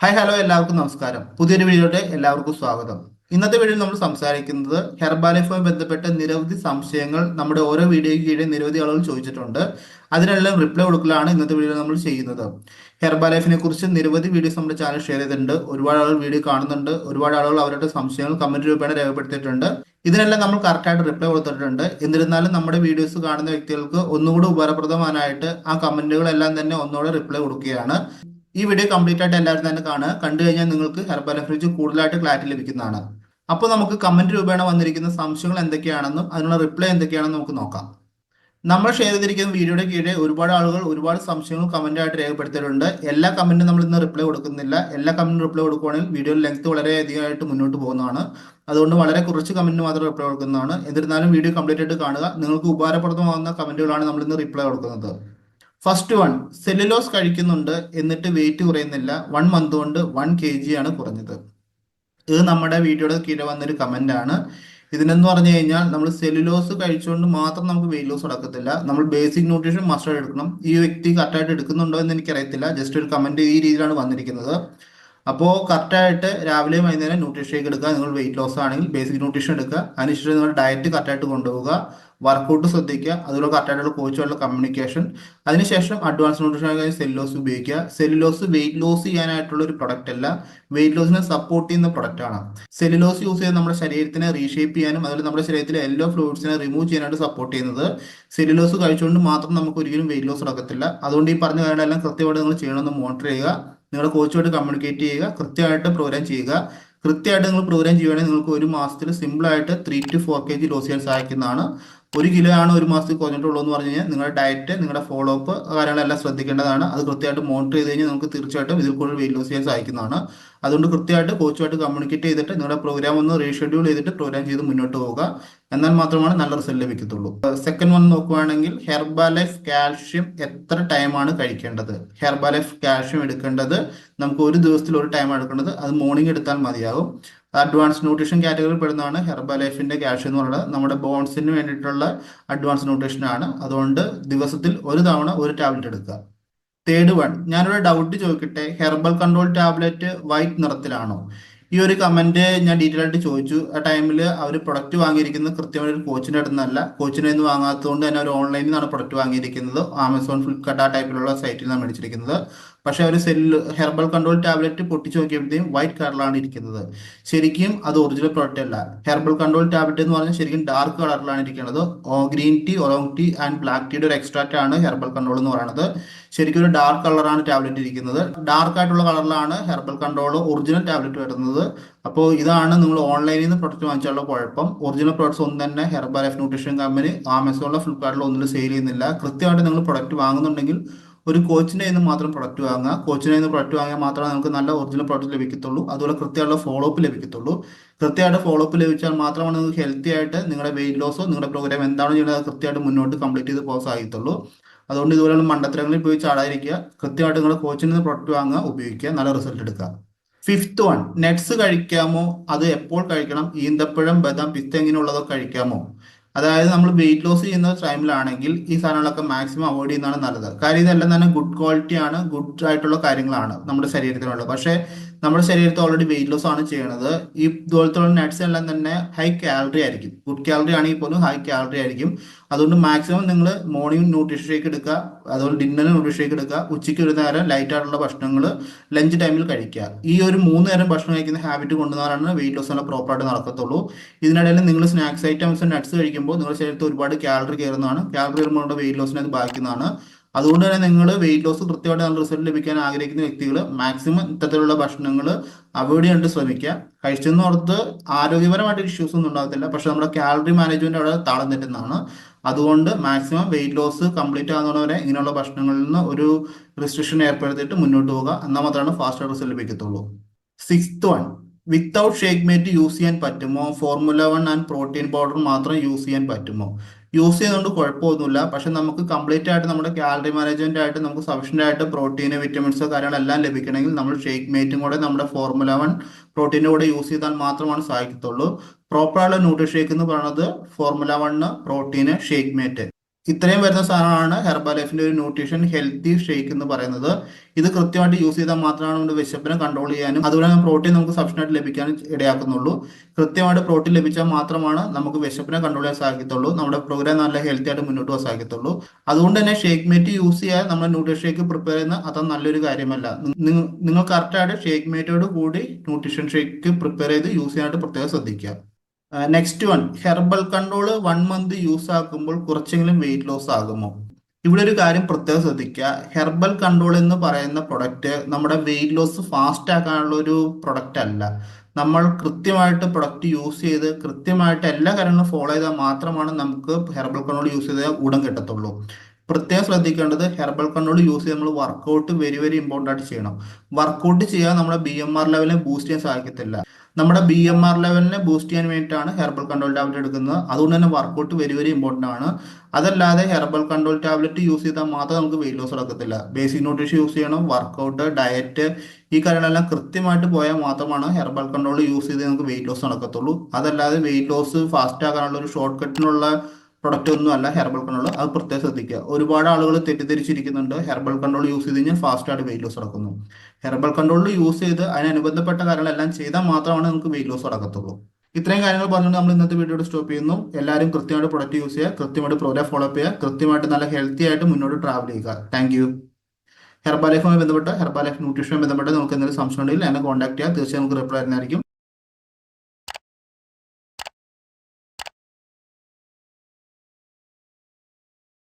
Hi hello എല്ലാവർക്കും നമസ്കാരം. പുതിയൊരു വീഡിയോയുടെ എല്ലാവർക്കും സ്വാഗതം. ഇന്നത്തെ വീഡിയോയിൽ നമ്മൾ സംസാരിക്കുന്നത് ഹെർബാലൈഫുമായി ബന്ധപ്പെട്ട നിരവധി സംശയങ്ങൾ നമ്മുടെ ഓരോ വീഡിയോയ്ക്ക് കീഴിൽ നിരവധി ആളുകൾ ചോദിച്ചിട്ടുണ്ട്. അതിനെല്ലാം റിപ്ലൈ കൊടുക്കലാണ് ഇന്നത്തെ വീഡിയോ നമ്മൾ ചെയ്യുന്നത്. ഹെർബാലൈഫിനെ കുറിച്ച് നിരവധി വീഡിയോസ് നമ്മുടെ ചാനൽ ഷെയർ ചെയ്തിട്ടുണ്ട്. ഒരുപാട് ആളുകൾ വീഡിയോ കാണുന്നുണ്ട്. ഒരുപാട് ആളുകൾ അവരുടെ സംശയങ്ങൾ കമന്റ് രൂപേണ രേഖപ്പെടുത്തിയിട്ടുണ്ട്. ഇതിനെല്ലാം നമ്മൾ കറക്റ്റായിട്ട് റിപ്ലൈ കൊടുത്തിട്ടുണ്ട്. എന്നിരുന്നാലും നമ്മുടെ വീഡിയോസ് കാണുന്ന വ്യക്തികൾക്ക് ഒന്നുകൂടി ഉപകാരപ്രദമാനായിട്ട് ആ കമന്റുകളെല്ലാം തന്നെ ഒന്നുകൂടെ റിപ്ലൈ കൊടുക്കുകയാണ്. ഈ വീഡിയോ കംപ്ലീറ്റ് ആയിട്ട് എല്ലാവരും തന്നെ കാണുക. കണ്ടു കഴിഞ്ഞാൽ നിങ്ങൾക്ക് ഹെർബാലൈഫിനെ കുറിച്ച് കൂടുതലായിട്ട് ക്ലാരിറ്റി ലഭിക്കുന്നതാണ്. അപ്പോൾ നമുക്ക് കമന്റ് രൂപേണ വന്നിരിക്കുന്ന സംശയങ്ങൾ എന്തൊക്കെയാണെന്നും അതിനുള്ള റിപ്ലൈ എന്തൊക്കെയാണെന്നും നമുക്ക് നോക്കാം. നമ്മൾ ഷെയർ ചെയ്തിരിക്കുന്ന വീഡിയോയുടെ കീഴെ ഒരുപാട് ആളുകൾ ഒരുപാട് സംശയങ്ങൾ കമന്റ് ആയിട്ട് രേഖപ്പെടുത്തിയിട്ടുണ്ട്. എല്ലാ കമന്റും നമ്മൾ ഇന്ന് റിപ്ലൈ കൊടുക്കുന്നില്ല. എല്ലാ കമന്റും റിപ്ലൈ കൊടുക്കുകയാണെങ്കിൽ വീഡിയോ ലെങ്ത് വളരെ അധികമായിട്ട് മുന്നോട്ട് പോകുന്നതാണ്. അതുകൊണ്ട് വളരെ കുറച്ച് കമന്റ് മാത്രം റിപ്ലൈ കൊടുക്കുന്നതാണ്. എന്നിരുന്നാലും വീഡിയോ കംപ്ലീറ്റ് ആയിട്ട് കാണുക. നിങ്ങൾക്ക് ഉപകാരപ്രദമാകുന്ന കമന്റുകളാണ് നമ്മൾ ഇന്ന് റിപ്ലൈ കൊടുക്കുന്നത്. ഫസ്റ്റ് വൺ, സെല്ലുലോസ് കഴിക്കുന്നുണ്ട് എന്നിട്ട് വെയിറ്റ് കുറയുന്നില്ല. 1 മന്ത് കൊണ്ട് 1 kg ആണ് കുറഞ്ഞത്. ഇത് നമ്മുടെ വീഡിയോയുടെ കീഴിൽ വന്നൊരു കമന്റ് ആണ്. ഇതിനെന്ന് പറഞ്ഞു കഴിഞ്ഞാൽ നമ്മൾ സെല്ലുലോസ് കഴിച്ചുകൊണ്ട് മാത്രം നമുക്ക് വെയിറ്റ് ലോസ് നടക്കത്തില്ല. നമ്മൾ ബേസിക് ന്യൂട്രീഷൻ മസ്റ്റ് എടുക്കണം. ഈ വ്യക്തി കറക്റ്റായിട്ട് എടുക്കുന്നുണ്ടോ എന്ന് എനിക്കറിയത്തില്ല. ജസ്റ്റ് ഒരു കമന്റ് ഈ രീതിയിലാണ് വന്നിരിക്കുന്നത്. അപ്പോൾ കറക്റ്റായിട്ട് രാവിലെയും വൈകുന്നേരം ന്യൂട്രീഷൻ ഷേക്ക് എടുക്കുക. നിങ്ങൾ വെയിറ്റ് ലോസ് ആണെങ്കിൽ ബേസിക് ന്യൂട്രീഷൻ എടുക്കുക. അതിനുശേഷം നിങ്ങൾ ഡയറ്റ് കറക്റ്റായിട്ട് കൊണ്ടുപോകുക. വർക്കൗട്ട് ശ്രദ്ധിക്കുക. അതുപോലെ കറക്റ്റായിട്ടുള്ള കോച്ചുകളുടെ കമ്മ്യൂണിക്കേഷൻ. അതിനുശേഷം അഡ്വാൻസ് ന്യൂട്രീഷൻ സെല്ലുലോസ് ഉപയോഗിക്കുക. സെല്ലുലോസ് വെയിറ്റ് ലോസ് ചെയ്യാനായിട്ടുള്ള ഒരു പ്രൊഡക്റ്റ് അല്ല, വെയിറ്റ് ലോസിനെ സപ്പോർട്ട് ചെയ്യുന്ന പ്രൊഡക്റ്റ് ആണ്. സെല്ലുലോസ് യൂസ് ചെയ്ത് നമ്മുടെ ശരീരത്തിനെ റീഷേപ്പ് ചെയ്യാനും അതുപോലെ നമ്മുടെ ശരീരത്തിലെ എല്ലാ ഫ്ലൂയിഡ്സിനെ റിമൂവ് ചെയ്യാനായിട്ട് സപ്പോർട്ട് ചെയ്യുന്നത്. സെല്ലുലോസ് കഴിച്ചുകൊണ്ട് മാത്രം നമുക്ക് ഒരിക്കലും വെയിറ്റ് ലോസ് നടക്കത്തില്ല. അതുകൊണ്ട് ഈ പറഞ്ഞ കാര്യങ്ങളെല്ലാം കൃത്യമായിട്ട് നിങ്ങൾ ചെയ്യണമെന്ന് മോണിറ്റർ ചെയ്യുക. നിങ്ങളുടെ കോച്ചുമായിട്ട് കമ്മ്യൂണിക്കേറ്റ് ചെയ്യുക. കൃത്യമായിട്ട് പ്രോഗ്രാം ചെയ്യുക. കൃത്യമായിട്ട് നിങ്ങൾ പ്രോഗ്രാം ചെയ്യുകയാണെങ്കിൽ നിങ്ങൾക്ക് ഒരു മാസത്തിൽ സിമ്പിളായിട്ട് 3 to 4 kg ലോസ് ചെയ്യാൻ സഹായിക്കുന്നതാണ്. 1 കിലോ ആണ് ഒരു മാസത്തിൽ കുറഞ്ഞിട്ടുള്ളൂ എന്ന് പറഞ്ഞു കഴിഞ്ഞാൽ നിങ്ങളുടെ ഡയറ്റ്, നിങ്ങളുടെ ഫോളോ അപ്പ് കാര്യങ്ങളെല്ലാം ശ്രദ്ധിക്കേണ്ടതാണ്. അത് കൃത്യമായിട്ട് മോണിറ്റർ ചെയ്ത് കഴിഞ്ഞാൽ നമുക്ക് തീർച്ചയായിട്ടും ഇതിൽ കൂടുതൽ വെയിറ്റ് ലോസ് ചെയ്യാൻ സഹായിക്കുന്നതാണ്. അതുകൊണ്ട് കൃത്യമായിട്ട് കോച്ചുമായിട്ട് കമ്മ്യൂണിക്കേറ്റ് ചെയ്തിട്ട് നിങ്ങളുടെ പ്രോഗ്രാം ഒന്ന് റീഷെഡ്യൂൾ ചെയ്തിട്ട് പ്രോഗ്രാം ചെയ്ത് മുന്നോട്ട് പോവുക. എന്നാൽ മാത്രമാണ് നല്ല റിസൾട്ട് ലഭിക്കത്തുള്ളൂ. സെക്കൻഡ് വൺ നോക്കുകയാണെങ്കിൽ ഹെർബാലൈഫ് കാൽഷ്യം എത്ര ടൈമാണ് കഴിക്കേണ്ടത്? ഹെർബാലൈഫ് കാൽഷ്യം എടുക്കേണ്ടത് നമുക്ക് ഒരു ദിവസത്തിൽ ഒരു ടൈം എടുക്കേണ്ടത്. അത് മോർണിംഗ് എടുത്താൽ മതിയാകും. അഡ്വാൻസ് ന്യൂട്രീഷൻ കാറ്റഗറിയിൽ പെടുന്നതാണ് ഹെർബാലൈഫിന്റെ കാൽഷ്യം എന്ന് പറയുന്നത്. നമ്മുടെ ബോൺസിന് വേണ്ടിയിട്ടുള്ള അഡ്വാൻസ് ന്യൂട്രീഷൻ ആണ്. അതുകൊണ്ട് ദിവസത്തിൽ ഒരു തവണ ഒരു ടാബ്ലറ്റ് എടുക്കുക. തേർഡ് വൺ, ഞാനൊരു ഡൗട്ട് ചോദിക്കട്ടെ, ഹെർബൽ കൺട്രോൾ ടാബ്ലറ്റ് വൈറ്റ് നിറത്തിലാണോ? ഈ ഒരു കമന്റ് ഞാൻ ഡീറ്റെയിൽ ആയിട്ട് ചോദിച്ചു. ആ ടൈമിൽ അവർ പ്രൊഡക്റ്റ് വാങ്ങിയിരിക്കുന്നത് കൃത്യമായ ഒരു കോച്ചിന്റെ അടുത്ത് നിന്നല്ല. കോച്ചിനെ നിന്ന് വാങ്ങാത്തതുകൊണ്ട് തന്നെ അവർ ഓൺലൈനിൽ നിന്നാണ് പ്രൊഡക്റ്റ് വാങ്ങിയിരിക്കുന്നത്. ആമസോൺ, ഫ്ലിപ്കാർട്ട് ആ ടൈപ്പിലുള്ള സൈറ്റിൽ നിന്നാണ് മേടിച്ചിരിക്കുന്നത്. പക്ഷെ അവർ ഹെർബൽ കൺട്രോൾ ടാബ്ലറ്റ് പൊട്ടിച്ച് നോക്കിയപ്പോഴത്തേക്കും വൈറ്റ് കളറിലാണ് ഇരിക്കുന്നത്. ശരിക്കും അത് ഒറിജിനൽ പ്രോഡക്റ്റ് അല്ല. ഹെർബൽ കൺട്രോൾ ടാബ്ലറ്റ് എന്ന് പറഞ്ഞാൽ ശരിക്കും ഡാർക്ക് കളറിലാണ് ഇരിക്കുന്നത്. Green tea, oolong tea and black ടീയുടെ ഒരു എക്സ്ട്രാക്റ്റ് ആണ് ഹെർബൽ കൺട്രോൾ എന്ന് പറയുന്നത്. ശരിക്കും ഒരു ഡാർക്ക് കളറാണ് ടാബ്ലറ്റ് ഇരിക്കുന്നത്. ഡാർക്ക് ആയിട്ടുള്ള കളറിലാണ് ഹെർബൽ കൺട്രോൾ ഒറിജിനൽ ടാബ്ലറ്റ് വരുന്നത്. അപ്പോൾ ഇതാണ് നിങ്ങൾ ഓൺലൈനിൽ നിന്ന് പ്രൊഡക്റ്റ് വാങ്ങിച്ചുള്ള കുഴപ്പം. ഒറിജിനൽ പ്രോഡക്ട്സ് ഒന്നും തന്നെ ഹെർബാലൈഫ് ന്യൂട്രീഷൻ കമ്പനി ആമസോണിലോ ഫ്ലിപ്കാർട്ടിലോ ഒന്നും സെയിൽ ചെയ്യുന്നില്ല. കൃത്യമായിട്ട് നിങ്ങൾ പ്രൊഡക്റ്റ് വാങ്ങുന്നുണ്ടെങ്കിൽ ഒരു കോച്ചിൻ്റെ നിന്ന് മാത്രം പ്രൊഡക്റ്റ് വാങ്ങുക. കോച്ചിൻ്റെ നിന്ന് പ്രൊഡക്റ്റ് വാങ്ങിയാൽ മാത്രമേ നമുക്ക് നല്ല ഒറിജിനൽ പ്രോഡക്റ്റ് ലഭിക്കത്തുള്ളൂ. അതുപോലെ കൃത്യമായിട്ടുള്ള ഫോളോ അപ്പ് ലഭിക്കത്തുള്ളൂ. കൃത്യമായിട്ട് ഫോളോ അപ്പ് ലഭിച്ചാൽ മാത്രമാണ് നിങ്ങൾക്ക് ഹെൽത്തി ആയിട്ട് നിങ്ങളുടെ വെയിറ്റ് ലോസോ നിങ്ങളുടെ പ്രോഗ്രാം എന്താണ് ചെയ്യുന്നത് അത് കൃത്യമായിട്ട് മുന്നോട്ട് കംപ്ലീറ്റ് ചെയ്ത് പോകാൻ സാധിക്കത്തുള്ളൂ. അതുകൊണ്ട് ഇതുപോലെയുള്ള മണ്ടത്തരങ്ങളിൽ പോയി ചാടാതിരിക്കുക. കൃത്യമായിട്ട് നിങ്ങളുടെ കോച്ചിൽ നിന്ന് പ്രൊഡക്റ്റ് വാങ്ങുക, ഉപയോഗിക്കുക, നല്ല റിസൾട്ട് എടുക്കുക. ഫിഫ്ത്ത് വൺ, നട്ട്സ് കഴിക്കാമോ? അത് എപ്പോൾ കഴിക്കണം? ഈന്തപ്പഴം, ബദാം, പിസ്ത ഇങ്ങനെയുള്ളതൊക്കെ കഴിക്കാമോ? അതായത് നമ്മൾ വെയിറ്റ് ലോസ് ചെയ്യുന്ന ടൈമിലാണെങ്കിൽ ഈ സാധനങ്ങളൊക്കെ മാക്സിമം അവോയ്ഡ് ചെയ്യുന്നതാണ് നല്ലത്. കാര്യം ഇതെല്ലാം തന്നെ ഗുഡ് ക്വാളിറ്റി ആണ്, ഗുഡ് ആയിട്ടുള്ള കാര്യങ്ങളാണ് നമ്മുടെ ശരീരത്തിനുള്ളത്. പക്ഷേ നമ്മുടെ ശരീരത്തിൽ ഓൾറെഡി വെയിറ്റ് ലോസ് ആണ് ചെയ്യണത്. ഈ ഇതുപോലത്തെ നട്ട്സ് എല്ലാം തന്നെ ഹൈ കാലറി ആയിരിക്കും. ഗുഡ് കാലറി ആണെങ്കിൽ പോലും ഹൈ കാലറി ആയിരിക്കും. അതുകൊണ്ട് മാക്സിമം നിങ്ങൾ മോർണിംഗ് ന്യൂട്രീഷൻ ഷേക്ക് എടുക്കുക, അതുപോലെ ഡിന്നറിന് ന്യൂട്രീഷൻ ഷേക്ക് എടുക്കുക. ഉച്ചയ്ക്ക് ഒരു നേരം ലൈറ്റ് ആയിട്ടുള്ള ഭക്ഷണങ്ങൾ ലഞ്ച് ടൈമിൽ കഴിക്കുക. ഈ ഒരു 3 നേരം ഭക്ഷണം കഴിക്കുന്ന ഹാബിറ്റ് കൊണ്ടുവന്നാലാണ് വെയിറ്റ് ലോസ് നല്ല പ്രോപ്പറായിട്ട് നടക്കത്തുള്ളൂ. ഇതിനിടയിൽ നിങ്ങൾ സ്നാക്സ് ഐറ്റംസ് നട്ട്സ് കഴിക്കുമ്പോൾ നിങ്ങളുടെ ശരീരത്തിൽ ഒരുപാട് കാലറി കയറുന്നതാണ്. കാലറി കയറുമ്പോൾ വെയിറ്റ് ലോസിനെ അത് ബാധിക്കുന്നതാണ്. അതുകൊണ്ട് തന്നെ നിങ്ങൾ വെയിറ്റ് ലോസ് കൃത്യമായിട്ട് നല്ല റിസൾട്ട് ലഭിക്കാൻ ആഗ്രഹിക്കുന്ന വ്യക്തികൾ മാക്സിമം ഇത്തരത്തിലുള്ള ഭക്ഷണങ്ങൾ അവോയ്ഡ് ചെയ്യാനായിട്ട് ശ്രമിക്കുക. കഴിച്ചെന്ന് ഓർത്ത് ആരോഗ്യപരമായിട്ട് ഇഷ്യൂസ് ഒന്നും ഉണ്ടാകത്തില്ല. പക്ഷെ നമ്മുടെ കാലറി മാനേജ്മെന്റ് അവിടെ താളം തെറ്റുന്നതാണ്. അതുകൊണ്ട് മാക്സിമം വെയിറ്റ് ലോസ് കംപ്ലീറ്റ് ആകുന്നവരെ ഇങ്ങനെയുള്ള ഭക്ഷണങ്ങളിൽ നിന്ന് ഒരു റെസ്ട്രിക്ഷൻ ഏർപ്പെടുത്തിയിട്ട് മുന്നോട്ട് പോവുക. എന്നാൽ മാത്രമാണ് ഫാസ്റ്റ് റിസൾട്ട് ലഭിക്കത്തുള്ളൂ. Sixth one, without shake mate use ചെയ്യാൻ പറ്റുമോ? ഫോർമുല 1 ആൻഡ് പ്രോട്ടീൻ പൗഡർ മാത്രം യൂസ് ചെയ്യാൻ പറ്റുമോ? യൂസ് ചെയ്യുന്നതുകൊണ്ട് കുഴപ്പമൊന്നുമില്ല. പക്ഷെ നമുക്ക് കംപ്ലീറ്റ് ആയിട്ട് നമ്മുടെ കാലറി മാനേജ്മെന്റ് ആയിട്ട് നമുക്ക് സഫീഷ്യന്റ് ആയിട്ട് പ്രോട്ടീന്, വിറ്റമിൻസ് കാര്യങ്ങളെല്ലാം ലഭിക്കണമെങ്കിൽ നമ്മൾ ഷേക്ക് മേറ്റും കൂടെ നമ്മുടെ ഫോർമുല 1 പ്രോട്ടീൻ്റെ കൂടെ യൂസ് ചെയ്താൽ മാത്രമാണ് സഹായിക്കത്തുള്ളൂ. പ്രോപ്പറായുള്ള ന്യൂട്രീഷൻ ഷേക്ക് എന്ന് പറയുന്നത് ഫോർമുല 1, പ്രോട്ടീന്, ഷേക്ക് മേറ്റ് ഇത്രയും വരുന്ന സാധനമാണ് ഹെർബാലൈഫിന്റെ ഒരു ന്യൂട്രീഷൻ ഹെൽത്തി ഷേക്ക് എന്ന് പറയുന്നത്. ഇത് കൃത്യമായിട്ട് യൂസ് ചെയ്താൽ മാത്രമാണ് നമ്മുടെ വിശപ്പിനെ കൺട്രോൾ ചെയ്യാനും അതുപോലെ തന്നെ പ്രോട്ടീൻ നമുക്ക് സഫിഷ്യൻ്റ് ലഭിക്കാനും ഇടയാക്കുന്നുള്ളൂ. കൃത്യമായിട്ട് പ്രോട്ടീൻ ലഭിച്ചാൽ മാത്രമാണ് നമുക്ക് വിശപ്പിനെ കൺട്രോൾ ചെയ്യാൻ സാധിക്കത്തുള്ളൂ, നമ്മുടെ പ്രോഗ്രാം നല്ല ഹെൽത്തി ആയിട്ട് മുന്നോട്ട് പോകാൻ സാധിക്കത്തുള്ളൂ. അതുകൊണ്ട് തന്നെ ഷേക്ക് മേറ്റ് യൂസ് ചെയ്യാൻ നമ്മൾ ന്യൂട്രീഷൻ ഷേക്ക് പ്രിപ്പയർ ചെയ്യുന്ന അത് നല്ലൊരു കാര്യമല്ല. നിങ്ങൾ കറക്റ്റായിട്ട് ഷേക്ക് മേറ്റോട് കൂടി ന്യൂട്രീഷൻ ഷേക്ക് പ്രിപ്പയർ ചെയ്ത് യൂസ് ചെയ്യാനായിട്ട് പ്രത്യേകം ശ്രദ്ധിക്കുക. Next one, herbal control 1 month use ആക്കുമ്പോൾ കുറച്ചെങ്കിലും വെയിറ്റ് ലോസ് ആകുമോ? ഇവിടെ ഒരു കാര്യം പ്രത്യേകം ശ്രദ്ധിക്കുക. ഹെർബൽ കൺട്രോൾ എന്ന് പറയുന്ന പ്രൊഡക്റ്റ് നമ്മുടെ വെയിറ്റ് ലോസ് ഫാസ്റ്റ് ആക്കാനുള്ള ഒരു പ്രൊഡക്റ്റ് അല്ല. നമ്മൾ കൃത്യമായിട്ട് പ്രൊഡക്റ്റ് യൂസ് ചെയ്ത് കൃത്യമായിട്ട് എല്ലാ കാര്യങ്ങളും ഫോളോ ചെയ്താൽ മാത്രമാണ് നമുക്ക് ഹെർബൽ കൺട്രോൾ യൂസ് ചെയ്താൽ ഗുണം കിട്ടത്തുള്ളൂ. പ്രത്യേകം ശ്രദ്ധിക്കേണ്ടത്, ഹെർബൽ കൺട്രോൾ യൂസ് ചെയ്ത് നമ്മൾ വർക്കൗട്ട് വെരി വെരി ഇമ്പോർട്ടൻ്റ് ആയിട്ട് ചെയ്യണം. വർക്കൗട്ട് ചെയ്യാൻ നമ്മുടെ BMR ലെവലിനെ ബൂസ്റ്റ് ചെയ്യാൻ സാധിക്കത്തില്ല. നമ്മുടെ BMR ലെവലിനെ ബൂസ്റ്റ് ചെയ്യാൻ വേണ്ടിയിട്ടാണ് ഹെർബൽ കൺട്രോൾ ടാബ്ലറ്റ് എടുക്കുന്നത്. അതുകൊണ്ട് തന്നെ വർക്കൗട്ട് വെരി വെരി ഇമ്പോർട്ടൻ്റ് ആണ്. അതല്ലാതെ ഹെർബൽ കൺട്രോൾ ടാബ്ലറ്റ് യൂസ് ചെയ്താൽ മാത്രം നമുക്ക് വെയിറ്റ് ലോസ് നടക്കത്തില്ല. ബേസിക് ന്യൂട്രീഷൻ യൂസ് ചെയ്യണം, വർക്കൗട്ട്, ഡയറ്റ്, ഈ കാര്യങ്ങളെല്ലാം കൃത്യമായിട്ട് പോയാൽ മാത്രമാണ് ഹെർബൽ കൺട്രോൾ യൂസ് ചെയ്ത് നമുക്ക് വെയിറ്റ് ലോസ് നടക്കത്തുള്ളൂ. അതല്ലാതെ വെയിറ്റ് ലോസ് ഫാസ്റ്റ് ആകാനുള്ള ഒരു ഷോർട്ട് കട്ടിനുള്ള പ്രൊഡക്റ്റ് ഒന്നും അല്ല ഹെർബൽ കൺട്രോൾ. അത് പ്രത്യേകം ശ്രദ്ധിക്കുക. ഒരുപാട് ആളുകൾ തെറ്റിദ്ധരിച്ചിരിക്കുന്നുണ്ട്, ഹെർബൽ കൺട്രോൾ യൂസ് ചെയ്ത് കഴിഞ്ഞാൽ ഫാസ്റ്റ് ആയിട്ട് വെയിറ്റ് ലോസ് നടക്കുന്നു. ഹെർബൽ കൺട്രോളിൽ യൂസ് ചെയ്ത് അതിനനുബന്ധപ്പെട്ട കാര്യങ്ങളെല്ലാം ചെയ്താൽ മാത്രമാണ് നമുക്ക് വെയിറ്റ് ലോസ് നടക്കത്തുള്ളൂ. ഇത്രയും കാര്യങ്ങൾ പറഞ്ഞുകൊണ്ട് നമ്മൾ ഇന്നത്തെ വീഡിയോ സ്റ്റോപ്പ് ചെയ്യുന്നു. എല്ലാവരും കൃത്യമായിട്ട് പ്രൊഡക്റ്റ് യൂസ് ചെയ്യുക, കൃത്യമായിട്ട് പ്രോഗ്രാം ഫോളോ അപ്പ് ചെയ്യുക, കൃത്യമായിട്ട് നല്ല ഹെൽത്തി ആയിട്ട് മുന്നോട്ട് ട്രാവൽ ചെയ്യുക. Thank you. ഹെർബാലൈഫുമായി ബന്ധപ്പെട്ട്, ഹെർബാലൈഫ് ന്യൂട്രീഷനുമായി ബന്ധപ്പെട്ട് നമുക്ക് എന്തെങ്കിലും സംശയം ഉണ്ടെങ്കിൽ എന്നെ കോൺടാക്ട് ചെയ്യുക. തീർച്ചയായും നമുക്ക് റിപ്ലൈ തരുന്നതായിരിക്കും.